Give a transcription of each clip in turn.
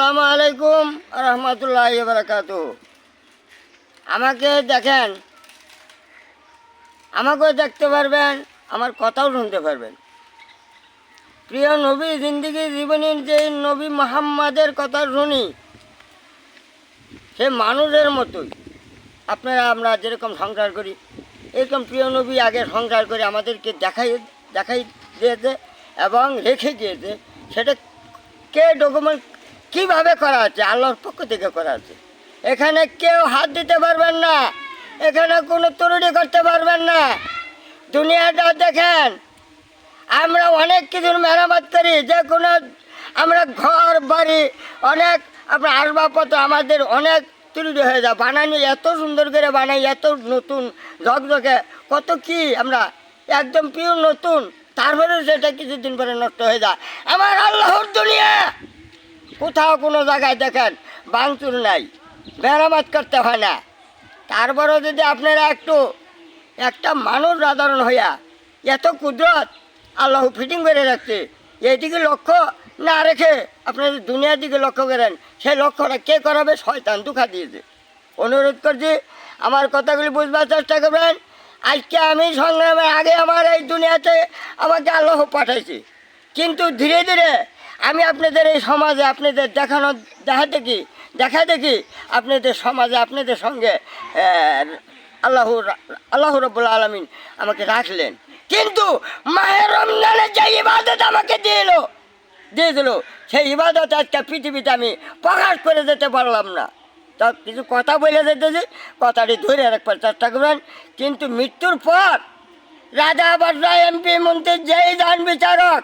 আসসালামু আলাইকুম রহমতুল্লাহি ওয়া বারাকাতুহু। আমাকে দেখেন, আমাকেও দেখতে পারবেন, আমার কথাও শুনতে পারবেন। প্রিয় নবী জিন্দিগি জীবনের যে নবী মুহাম্মাদের কথা শুনি, সে মানুষের মতোই। আমরা যেরকম সংসার করি, এরকম প্রিয় নবী আগে সংসার করে আমাদেরকে দেখাই দিয়েছে এবং রেখে গিয়েছে। সেটা কে ডকুমেন্ট কীভাবে করা আছে? আল্লাহর পক্ষ থেকে করা আছে। এখানে কেউ হাত দিতে পারবেন না, এখানে কোনো ত্রুটি করতে পারবেন না। দুনিয়াটা দেখেন, আমরা অনেক কিছুর মেরামত করি, যে কোনো আমরা ঘর বাড়ি অনেক আপনার আসবাবপত্র আমাদের অনেক ত্রুটি হয়ে যায়। বানানি এত সুন্দর করে বানাই, এত নতুন ঝকঝকে কত কি আমরা একদম পিওর নতুন, তারপরে সেটা কিছুদিন পরে নষ্ট হয়ে যায়। আমার আল্লাহর দুনিয়া কোথাও কোনো জায়গায় দেখেন ভাঙচুর নাই, মেরামত করতে হয় না। তারপরেও যদি আপনারা একটা মানুষ সাধারণ হইয়া এত কুদরত আল্লাহ ফিটিং করে রাখছে, এইদিকে লক্ষ্য না রেখে আপনারা দুনিয়ার দিকে লক্ষ্য করেন, সেই লক্ষ্যটা কে করাবে? শয়তান ধোঁকা দিয়েছে। অনুরোধ করছি আমার কথাগুলি বুঝবার চেষ্টা করবেন। আজকে আমি সংগ্রামের আগে আমার এই দুনিয়াতে আমাকে আল্লাহ পাঠাইছে, কিন্তু ধীরে ধীরে আমি আপনাদের এই সমাজে আপনাদের দেখা দেখি আপনাদের সমাজে আপনাদের সঙ্গে আল্লাহ রাব্বুল আলামিন আমাকে রাখলেন। কিন্তু মাহে রমজানের যে ইবাদত আমাকে দিয়েছিল সেই ইবাদত আজকে পৃথিবীতে আমি প্রকাশ করে যেতে পারলাম না। তা কিছু কথা বলে যেতেছি, কথাটি ধরে রাখবার চেষ্টা করবেন। কিন্তু মৃত্যুর পর রাজা বাদশা এমপি মন্ত্রী যেই যান বিচারক,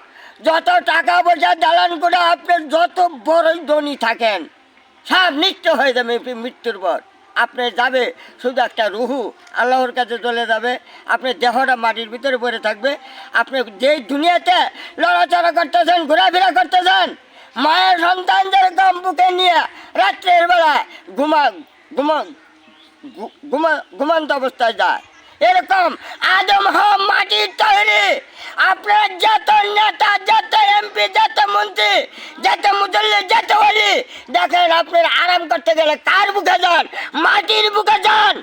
যত টাকা পয়সা দালান করে আপনার যত বড়ই ধনী থাকেন, সব নিত্য হয়ে যাবে মৃত্যুর পর। আপনার যাবে শুধু একটা রুহু আল্লাহর কাছে চলে যাবে, আপনার দেহটা মাটির ভিতরে পড়ে থাকবে। আপনি যেই দুনিয়াতে লড়াচড়া করতেছেন, ঘোরাফেরা করতেছেন, মায়ের সন্তান যেরকম বুকে নিয়ে রাত্রের বেলায় ঘুমন্ত অবস্থায় যায়, এরকম আদম হওয়া মাটির তৈরি। আপনার যত নেতা, যত এমপি, যত মন্ত্রী, যত মুসল্লি, যত ওলি, দেখেন আপনার আরাম করতে গেলে কার বুকে যান? মাটির বুকে যান।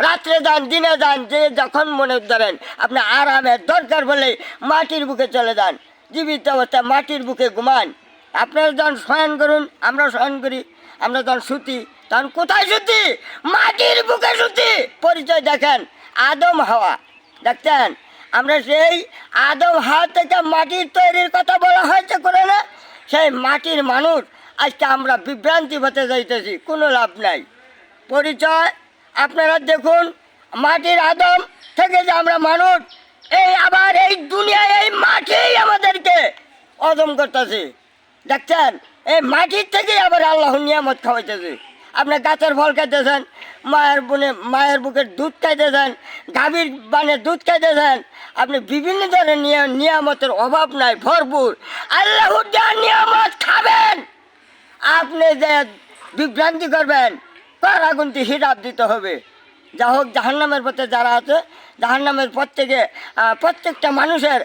রাত্রে যান, দিনে যান, যে যখন মনে ধরেন আপনি আরামের দরকার বলে মাটির বুকে চলে যান। জীবিত অবস্থায় মাটির বুকে ঘুমান। আপনারা যখন শয়ন করুন, আমরা শয়ন করি, আমরা যখন শুতি তখন কোথায় শুতি? মাটির বুকে শুতি। পরিচয় দেখেন, আদম হাওয়া দেখতেন, আমরা সেই আদম হাওয়া থেকে মাটির তৈরির কথা বলা হয়েছে করে না? সেই মাটির মানুষ আজকে আমরা বিভ্রান্তি হতে যাইতেছি, কোনো লাভ নাই। পরিচয় আপনারা দেখুন, মাটির আদম থেকে যে আমরা মানুষ, আবার এই দুনিয়ায় এই মাটিই আমাদেরকে অদম করতেছে। দেখছেন, এই মাটির থেকেই আবার আল্লাহ নিয়ামত খাওয়াইতেছে। আপনি গাছের ফল খাইতেছেন, মায়ের বুকের দুধ খাইতেছেন, গাভীর বানের দুধ খাইতেছেন। আপনি বিভিন্ন ধরনের নিয়ামতের অভাব নাই, ভরপুর। আল্লাহর দেওয়া নিয়ামত খাবেন, আপনি যে বিভ্রান্তি করবেন, কারাগুন্তি হিসাব দিতে হবে। যা হোক, জাহান্নামের পথে যারা আছে, জাহান্নামের পথ থেকে প্রত্যেকটা মানুষের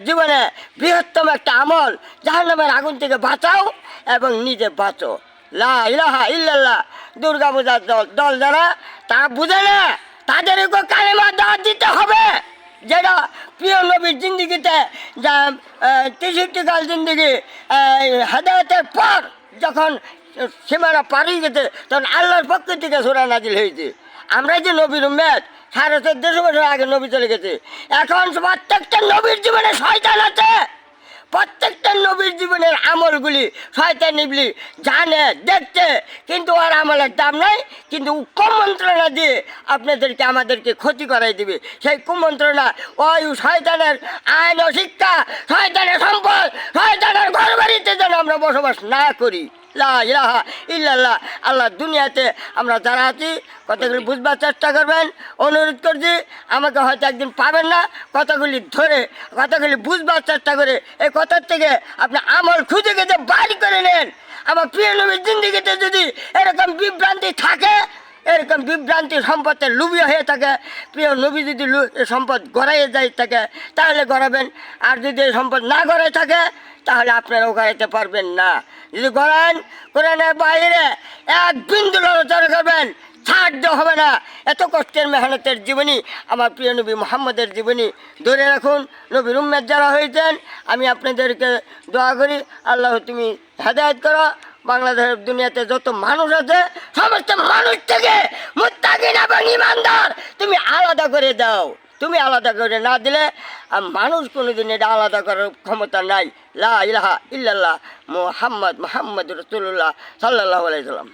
জীবনে বৃহত্তম একটা আমল, জাহান্নামের আগুন থেকে বাঁচাও এবং নিজে বাঁচো। লা ইলাহা ইল্লাল্লাহ। দুর্গা পূজার দল যারা তারা বুঝে না, তাদেরকে কালেমা দাওয়াত দিতে হবে। যেটা প্রিয় নবীর জিন্দিগিতে যা 63 কাল জিন্দিগি হেদায়েতের পর যখন সীমানা পাড়িয়ে গেছে, তখন আল্লাহর পক্ষ থেকে সূরা নাজিল হয়েছে। আমরা যে নবীর উম্মত, 1450 বছর আগে নবী চলে গেছে। এখন প্রত্যেকটা নবীর জীবনে শয়তান আছে। প্রত্যেকটা নবীর জীবনের আমলগুলি শয়তান ইবলিস জানে, দেখতে, কিন্তু আর আমলের দাম নাই। কিন্তু কুমন্ত্রণা দিয়ে আমাদেরকে ক্ষতি করাই দিবে। সেই কুমন্ত্রণা, ওই শয়তানের আইন ও শিক্ষা, শয়তানের সম্পদ, শয়তানের ঘর বাড়িতে যেন আমরা বসবাস না করি। লা ইলাহা ইল্লাল্লাহ। আল্লাহ দুনিয়াতে আমরা যারা আছি, কথাগুলি বুঝবার চেষ্টা করবেন। অনুরোধ করছি, আমাকে হয়তো একদিন পাবেন না, কথাগুলি ধরে কথাগুলি বুঝবার চেষ্টা করে এই কথার থেকে আপনি আমল খুঁজে খুঁজে বাড়ি করে নেন। আমার প্রিয় নবীর জিন্দিগিতে যদি এরকম বিভ্রান্তি থাকে, এরকম বিভ্রান্তি সম্পদের লুবিয়া হয়ে থাকে, প্রিয় নবী যদি সম্পদ গড়াইয়ে যায় থাকে তাহলে গড়াবেন, আর যদি এই সম্পদ না গড়াই থাকে তাহলে আপনারাও গড়াইতে পারবেন না। যদি গড়ান, কোরআনের বাইরে এক বিন্দু লড়াচড়া করবেন, ছাড় দেওয়া হবে না। এত কষ্টের মেহনতের জীবনী আমার প্রিয় নবী মুহাম্মদের জীবনী ধরে রাখুন। নবীর উম্মত যারা হয়েছেন, আমি আপনাদেরকে দোয়া করি, আল্লাহ তুমি হেদায়েত করো। বাংলাদেশের দুনিয়াতে যত মানুষ আছে সমস্ত মানুষ থেকে মুত্তাকিন এবং ঈমানদার তুমি আলাদা করে দাও। তুমি আলাদা করে না দিলে মানুষ কোনোদিন এটা আলাদা করার ক্ষমতা নাই। লা ইলাহা ইল্লাল্লাহ মুহাম্মদ রাসূলুল্লাহ সাল্লাল্লাহু আলাইহি ওয়াসাল্লাম।